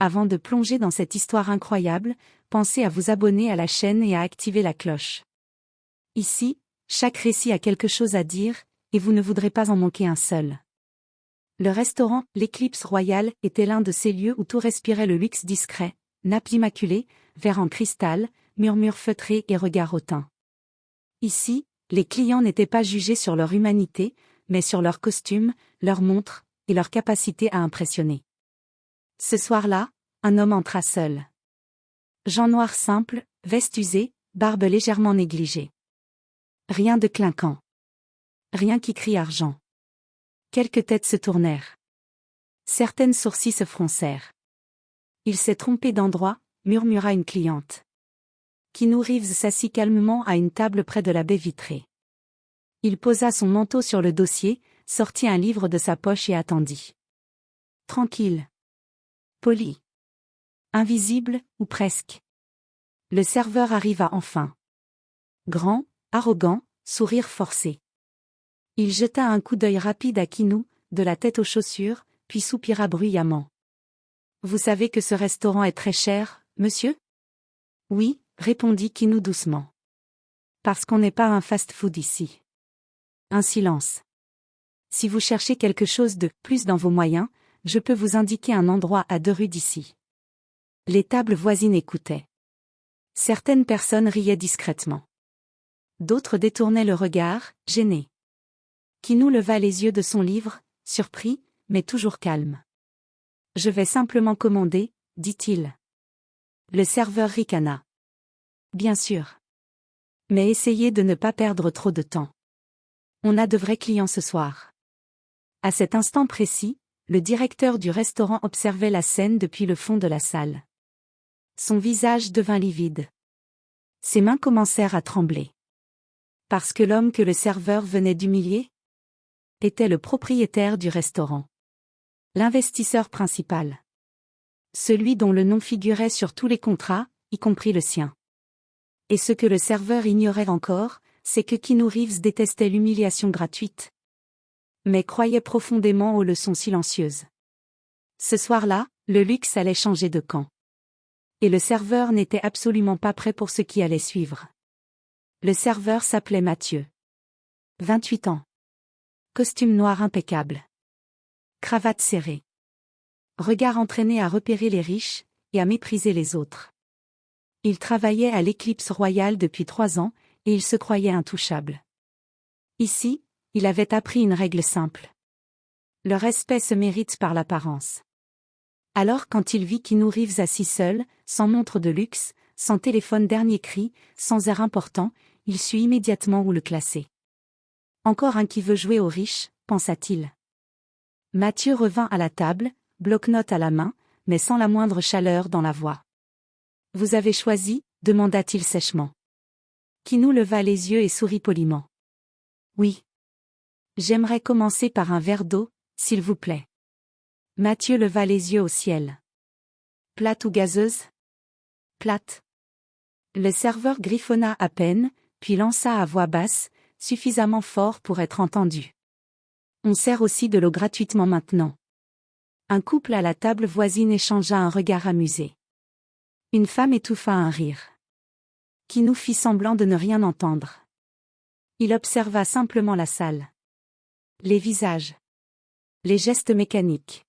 Avant de plonger dans cette histoire incroyable, pensez à vous abonner à la chaîne et à activer la cloche. Ici, chaque récit a quelque chose à dire, et vous ne voudrez pas en manquer un seul. Le restaurant L'Éclipse Royale était l'un de ces lieux où tout respirait le luxe discret, nappes immaculées, verres en cristal, murmures feutrés et regards hautains. Ici, les clients n'étaient pas jugés sur leur humanité, mais sur leurs costumes, leurs montres, et leur capacité à impressionner. Ce soir-là, un homme entra seul. Jean noir simple, veste usée, barbe légèrement négligée. Rien de clinquant. Rien qui crie argent. Quelques têtes se tournèrent. Certaines sourcils se froncèrent. Il s'est trompé d'endroit, murmura une cliente. Keanu Reeves s'assit calmement à une table près de la baie vitrée. Il posa son manteau sur le dossier, sortit un livre de sa poche et attendit. Tranquille. Poli. Invisible, ou presque. Le serveur arriva enfin. Grand, arrogant, sourire forcé. Il jeta un coup d'œil rapide à Keanu, de la tête aux chaussures, puis soupira bruyamment. « Vous savez que ce restaurant est très cher, monsieur ?» « Oui, » répondit Keanu doucement. « Parce qu'on n'est pas un fast-food ici. » Un silence. « Si vous cherchez quelque chose de plus dans vos moyens, je peux vous indiquer un endroit à 2 rues d'ici. » Les tables voisines écoutaient. Certaines personnes riaient discrètement. D'autres détournaient le regard, gênés. Keanu leva les yeux de son livre, surpris, mais toujours calme. « Je vais simplement commander, » dit-il. Le serveur ricana. « Bien sûr. Mais essayez de ne pas perdre trop de temps. On a de vrais clients ce soir. » À cet instant précis, le directeur du restaurant observait la scène depuis le fond de la salle. Son visage devint livide. Ses mains commencèrent à trembler. Parce que l'homme que le serveur venait d'humilier était le propriétaire du restaurant. L'investisseur principal. Celui dont le nom figurait sur tous les contrats, y compris le sien. Et ce que le serveur ignorait encore, c'est que Keanu Reeves détestait l'humiliation gratuite. Mais croyait profondément aux leçons silencieuses. Ce soir-là, le luxe allait changer de camp. Et le serveur n'était absolument pas prêt pour ce qui allait suivre. Le serveur s'appelait Mathieu. 28 ans. Costume noir impeccable. Cravate serrée. Regard entraîné à repérer les riches, et à mépriser les autres. Il travaillait à l'Éclipse Royale depuis 3 ans, et il se croyait intouchable. Ici, il avait appris une règle simple. Le respect se mérite par l'apparence. Alors quand il vit Keanu Reeves assis seul, sans montre de luxe, sans téléphone dernier cri, sans air important, il sut immédiatement où le classer. Encore un qui veut jouer aux riches, pensa-t-il. Mathieu revint à la table, bloc-notes à la main, mais sans la moindre chaleur dans la voix. « Vous avez choisi ?» demanda-t-il sèchement. Keanu leva les yeux et sourit poliment. « Oui. J'aimerais commencer par un verre d'eau, s'il vous plaît. » Mathieu leva les yeux au ciel. « Plate ou gazeuse ?»« Plate. » Le serveur griffonna à peine, puis lança à voix basse, suffisamment fort pour être entendu. « On sert aussi de l'eau gratuitement maintenant. » Un couple à la table voisine échangea un regard amusé. Une femme étouffa un rire. Keanu fit semblant de ne rien entendre. Il observa simplement la salle. Les visages. Les gestes mécaniques.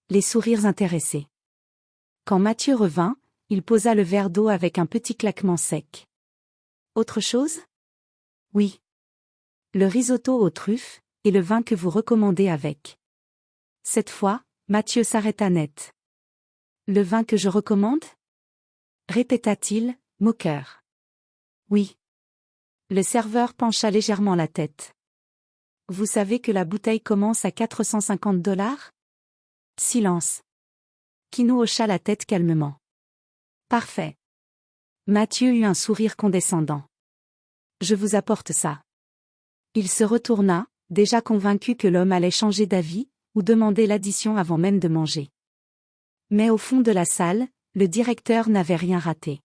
Les sourires intéressés. Quand Mathieu revint, il posa le verre d'eau avec un petit claquement sec. Autre chose ? Oui. Le risotto aux truffes, et le vin que vous recommandez avec. Cette fois, Mathieu s'arrêta net. Le vin que je recommande ? Répéta-t-il, moqueur. Oui. Le serveur pencha légèrement la tête. Vous savez que la bouteille commence à $450 ? Silence. Keanu hocha la tête calmement. Parfait. Mathieu eut un sourire condescendant. Je vous apporte ça. Il se retourna, déjà convaincu que l'homme allait changer d'avis, ou demander l'addition avant même de manger. Mais au fond de la salle, le directeur n'avait rien raté.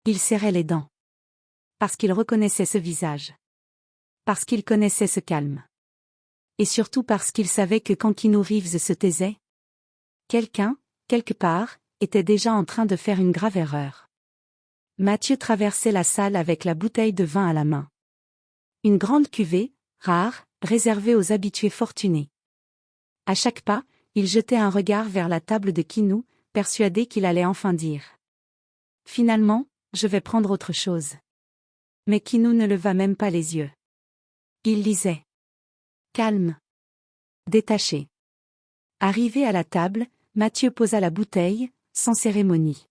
Il serrait les dents. Parce qu'il reconnaissait ce visage. Parce qu'il connaissait ce calme. Et surtout parce qu'il savait que quand Keanu Reeves se taisait, quelqu'un, quelque part, était déjà en train de faire une grave erreur. Mathieu traversait la salle avec la bouteille de vin à la main. Une grande cuvée, rare, réservée aux habitués fortunés. À chaque pas, il jetait un regard vers la table de Kinou, persuadé qu'il allait enfin dire. Finalement, je vais prendre autre chose. Mais Kinou ne leva même pas les yeux. Il lisait. Calme. Détaché. Arrivé à la table, Mathieu posa la bouteille, sans cérémonie.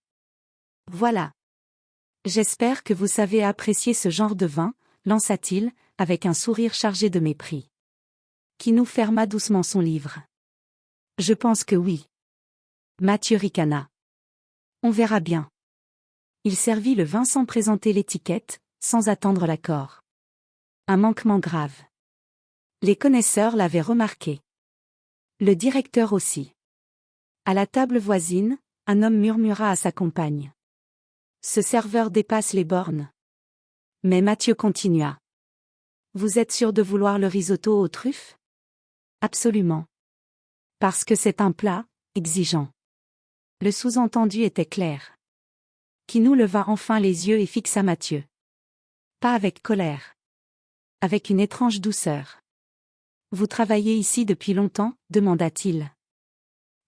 Voilà. J'espère que vous savez apprécier ce genre de vin, lança-t-il, avec un sourire chargé de mépris. Kinou ferma doucement son livre. Je pense que oui. Mathieu ricana. On verra bien. Il servit le vin sans présenter l'étiquette, sans attendre l'accord. Un manquement grave. Les connaisseurs l'avaient remarqué. Le directeur aussi. À la table voisine, un homme murmura à sa compagne. Ce serveur dépasse les bornes. Mais Mathieu continua. Vous êtes sûr de vouloir le risotto aux truffes? Absolument. Parce que c'est un plat, exigeant. Le sous-entendu était clair. Kinou leva enfin les yeux et fixa Mathieu. Pas avec colère. Avec une étrange douceur. Vous travaillez ici depuis longtemps, demanda-t-il.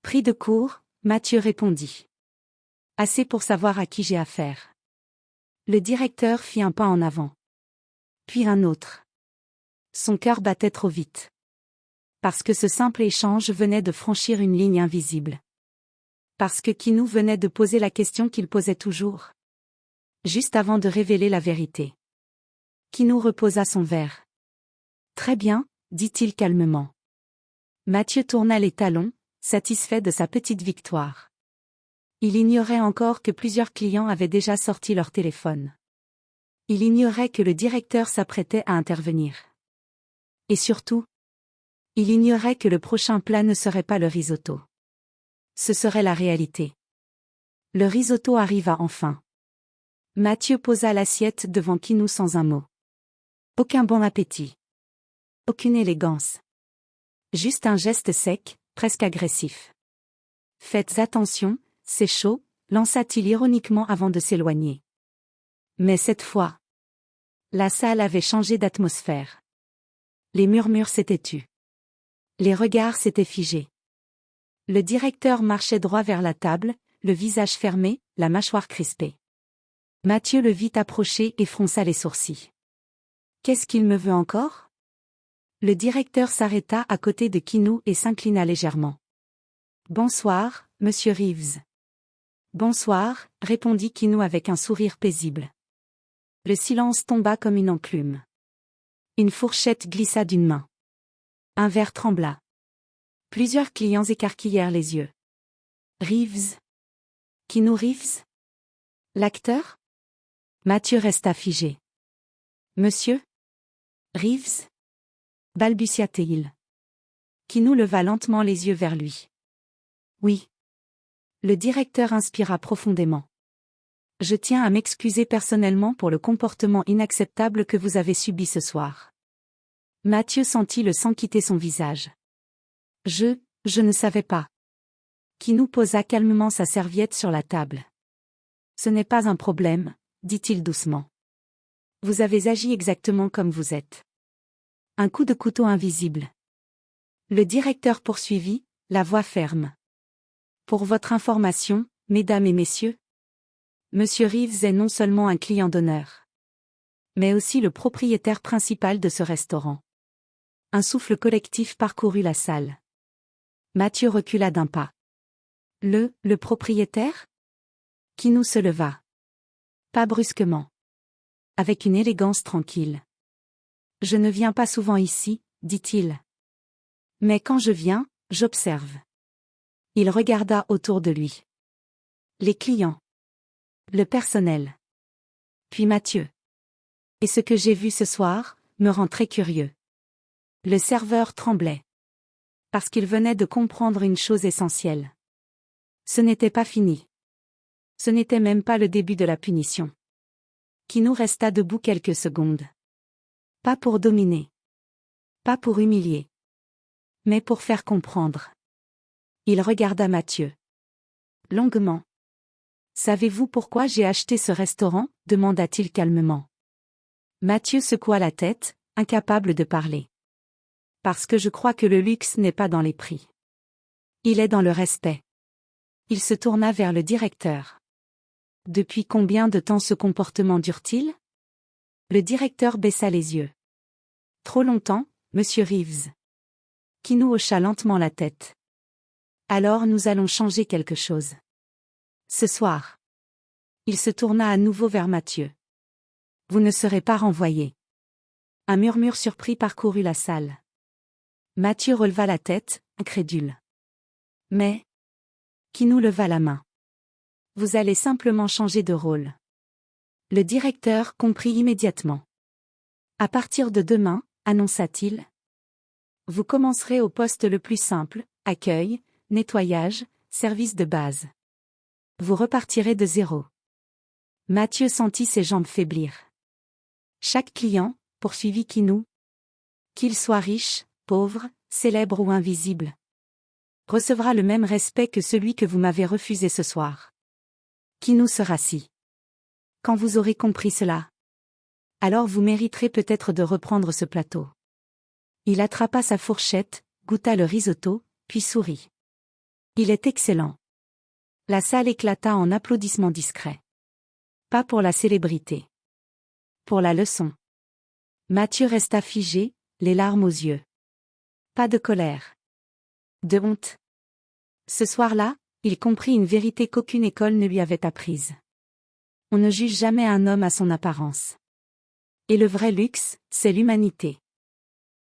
Pris de court, Mathieu répondit. Assez pour savoir à qui j'ai affaire. Le directeur fit un pas en avant. Puis un autre. Son cœur battait trop vite. Parce que ce simple échange venait de franchir une ligne invisible. Parce que Kinou venait de poser la question qu'il posait toujours. Juste avant de révéler la vérité. Kinou reposa son verre. Très bien, dit-il calmement. Mathieu tourna les talons, satisfait de sa petite victoire. Il ignorait encore que plusieurs clients avaient déjà sorti leur téléphone. Il ignorait que le directeur s'apprêtait à intervenir. Et surtout, il ignorait que le prochain plat ne serait pas le risotto. Ce serait la réalité. Le risotto arriva enfin. Mathieu posa l'assiette devant Kinou sans un mot. Aucun bon appétit. Aucune élégance. Juste un geste sec, presque agressif. Faites attention, c'est chaud, lança-t-il ironiquement avant de s'éloigner. Mais cette fois, la salle avait changé d'atmosphère. Les murmures s'étaient tus. Les regards s'étaient figés. Le directeur marchait droit vers la table, le visage fermé, la mâchoire crispée. Mathieu le vit approcher et fronça les sourcils. Qu'est-ce qu'il me veut encore? Le directeur s'arrêta à côté de Kinou et s'inclina légèrement. Bonsoir, monsieur Reeves. Bonsoir, répondit Kinou avec un sourire paisible. Le silence tomba comme une enclume. Une fourchette glissa d'une main. Un verre trembla. Plusieurs clients écarquillèrent les yeux. Reeves? Kinou Reeves? L'acteur? Mathieu resta figé. Monsieur? Reeves? Balbutia-t-il. Kinou leva lentement les yeux vers lui. Oui. Le directeur inspira profondément. Je tiens à m'excuser personnellement pour le comportement inacceptable que vous avez subi ce soir. Mathieu sentit le sang quitter son visage. Je ne savais pas. Kinou posa calmement sa serviette sur la table. Ce n'est pas un problème, dit-il doucement. Vous avez agi exactement comme vous êtes. Un coup de couteau invisible. Le directeur poursuivit, la voix ferme. Pour votre information, mesdames et messieurs, Monsieur Reeves est non seulement un client d'honneur, mais aussi le propriétaire principal de ce restaurant. Un souffle collectif parcourut la salle. Mathieu recula d'un pas. Le propriétaire? Kinou se leva. Pas brusquement. Avec une élégance tranquille. Je ne viens pas souvent ici, dit-il. Mais quand je viens, j'observe. Il regarda autour de lui. Les clients. Le personnel. Puis Mathieu. Et ce que j'ai vu ce soir, me rend très curieux. Le serveur tremblait. Parce qu'il venait de comprendre une chose essentielle. Ce n'était pas fini. Ce n'était même pas le début de la punition. Kinou resta debout quelques secondes. Pas pour dominer. Pas pour humilier. Mais pour faire comprendre. Il regarda Mathieu. Longuement. Savez-vous pourquoi j'ai acheté ce restaurant? Demanda-t-il calmement. Mathieu secoua la tête, incapable de parler. Parce que je crois que le luxe n'est pas dans les prix. Il est dans le respect. Il se tourna vers le directeur. Depuis combien de temps ce comportement dure-t-il? Le directeur baissa les yeux. Trop longtemps, monsieur Reeves. Kinou hocha lentement la tête. Alors nous allons changer quelque chose. Ce soir. Il se tourna à nouveau vers Mathieu. Vous ne serez pas renvoyé. Un murmure surpris parcourut la salle. Mathieu releva la tête, incrédule. Mais... Kinou leva la main. Vous allez simplement changer de rôle. Le directeur comprit immédiatement. À partir de demain, annonça-t-il, vous commencerez au poste le plus simple, accueil, nettoyage, service de base. Vous repartirez de zéro. Mathieu sentit ses jambes faiblir. Chaque client, poursuivit Kinou, qu'il soit riche, pauvre, célèbre ou invisible, recevra le même respect que celui que vous m'avez refusé ce soir. Kinou se rassit. Quand vous aurez compris cela, alors vous mériterez peut-être de reprendre ce plateau. Il attrapa sa fourchette, goûta le risotto, puis sourit. Il est excellent. La salle éclata en applaudissements discrets. Pas pour la célébrité. Pour la leçon. Mathieu resta figé, les larmes aux yeux. Pas de colère. De honte. Ce soir-là, il comprit une vérité qu'aucune école ne lui avait apprise. On ne juge jamais un homme à son apparence. Et le vrai luxe, c'est l'humanité.